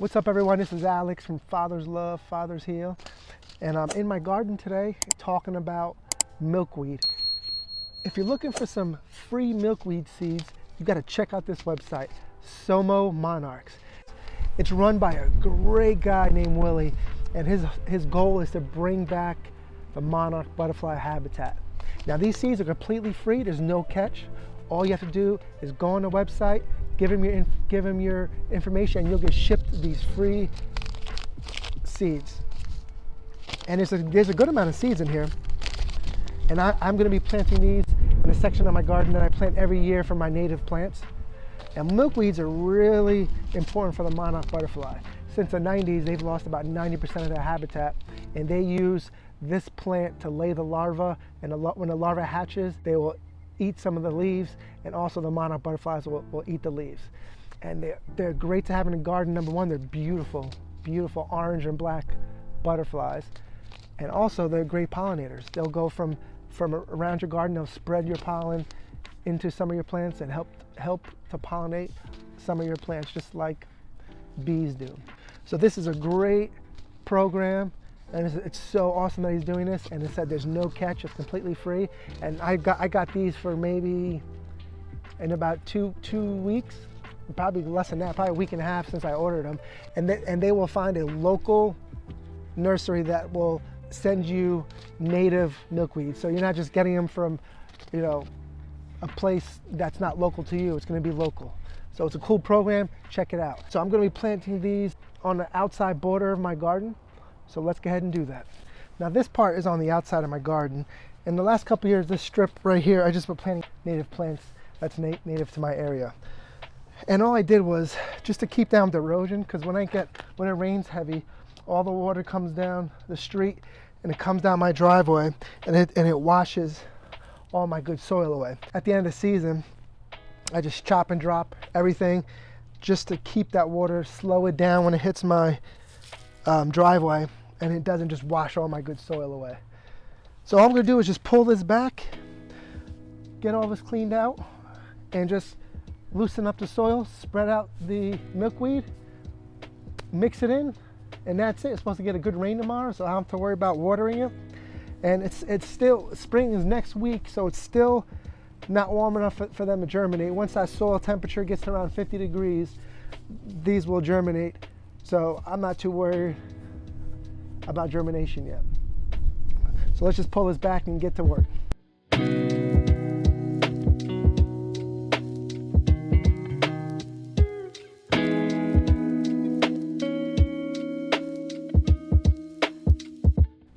What's up, everyone? This is Alex from Father's Love, Father's Heal, and I'm in my garden today talking about milkweed. If you're looking for some free milkweed seeds, you got to check out this website, Somo Monarchs. It's run by a great guy named Willie, and his goal is to bring back the monarch butterfly habitat. Now, these seeds are completely free. There's no catch. All you have to do is go on the website, give him your information, and you'll get shipped these free seeds. And there's a good amount of seeds in here. And I'm going to be planting these in a section of my garden that I plant every year for my native plants. And milkweeds are really important for the monarch butterfly. Since the 90s, they've lost about 90% of their habitat, and they use this plant to lay the larva, and when the larva hatches, they will eat some of the leaves, and also the monarch butterflies will eat the leaves. And they're great to have in a garden. Number one, they're beautiful, beautiful orange and black butterflies. And also they're great pollinators. They'll go from around your garden, they'll spread your pollen into some of your plants and help to pollinate some of your plants, just like bees do. So this is a great program, and it's so awesome that he's doing this. And it said there's no catch, it's completely free. And I got these for maybe in about two weeks, probably less than that, probably a week and a half since I ordered them. And they will find a local nursery that will send you native milkweed. So you're not just getting them from, a place that's not local to you. It's going to be local. So it's a cool program. Check it out. So I'm going to be planting these on the outside border of my garden. So let's go ahead and do that. Now this part is on the outside of my garden. In the last couple of years, this strip right here, I just been planting native plants that's native to my area. And all I did was just to keep down the erosion, because when it rains heavy, all the water comes down the street and it comes down my driveway, and it washes all my good soil away. At the end of the season, I just chop and drop everything just to keep that water, slow it down when it hits my driveway, and it doesn't just wash all my good soil away. So all I'm going to do is just pull this back, get all this cleaned out, and just loosen up the soil, spread out the milkweed, mix it in, and that's it. It's supposed to get a good rain tomorrow, so I don't have to worry about watering it. And it's still, spring is next week, so it's still not warm enough for them to germinate. Once that soil temperature gets to around 50 degrees, these will germinate. So I'm not too worried about germination yet. So let's just pull this back and get to work.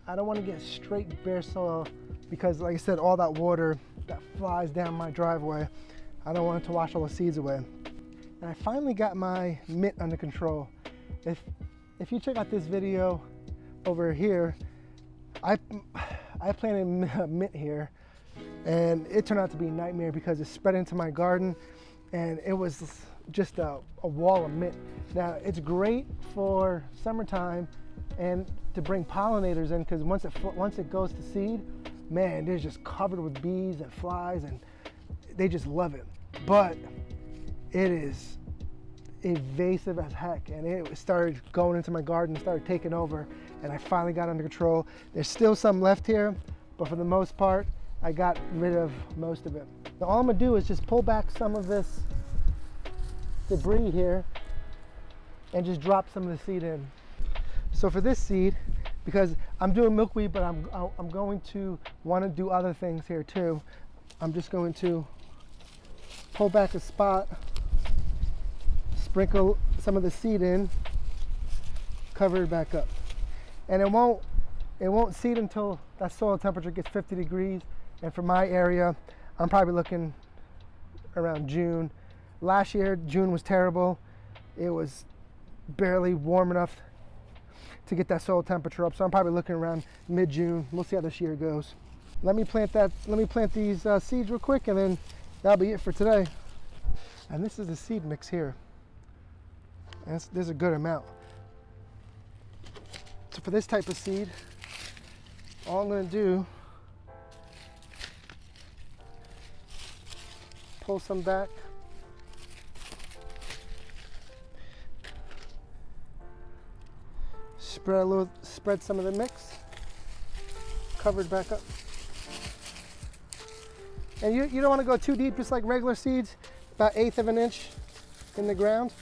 I don't want to get straight bare soil because, like I said, all that water that flies down my driveway, I don't want it to wash all the seeds away. And I finally got my mint under control. If you check out this video over here, I planted a mint here, and it turned out to be a nightmare because it spread into my garden, and it was just a wall of mint. Now, it's great for summertime and to bring pollinators in, because once it goes to seed, man, they're just covered with bees and flies, and they just love it. But it is invasive as heck, and it started going into my garden, started taking over, and I finally got under control. There's still some left here, but for the most part, I got rid of most of it. Now all I'm gonna do is just pull back some of this debris here and just drop some of the seed in. So for this seed, because I'm doing milkweed, but I'm going to want to do other things here too, I'm just going to pull back a spot, sprinkle some of the seed in, cover it back up. And it won't seed until that soil temperature gets 50 degrees. And for my area, I'm probably looking around June. Last year, June was terrible. It was barely warm enough to get that soil temperature up. So I'm probably looking around mid-June. We'll see how this year goes. Let me plant these seeds real quick, and then that'll be it for today. And this is the seed mix here. And there's a good amount. So for this type of seed, all I'm going to do, pull some back, Spread some of the mix. Cover it back up. And you don't want to go too deep, just like regular seeds, about 1/8 of an inch in the ground.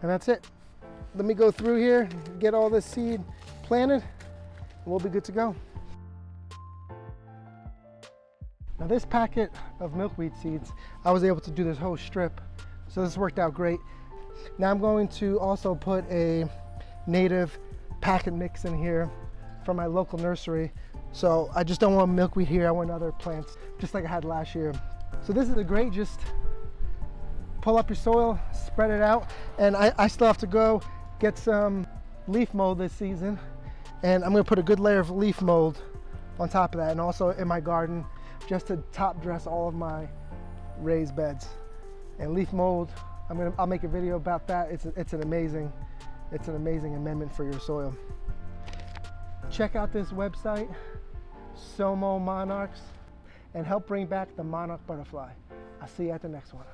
And that's it. Let me go through here, get all this seed planted, and we'll be good to go. Now this packet of milkweed seeds, I was able to do this whole strip, so this worked out great. Now I'm going to also put a native packet mix in here from my local nursery. So I just don't want milkweed here, I want other plants, just like I had last year. So this is a great, just pull up your soil, spread it out, and I still have to go get some leaf mold this season, and I'm gonna put a good layer of leaf mold on top of that, and also in my garden, just to top dress all of my raised beds. And leaf mold, I'll make a video about that. It's an amazing amendment for your soil. Check out this website, Somo Monarchs, and help bring back the monarch butterfly. I'll see you at the next one.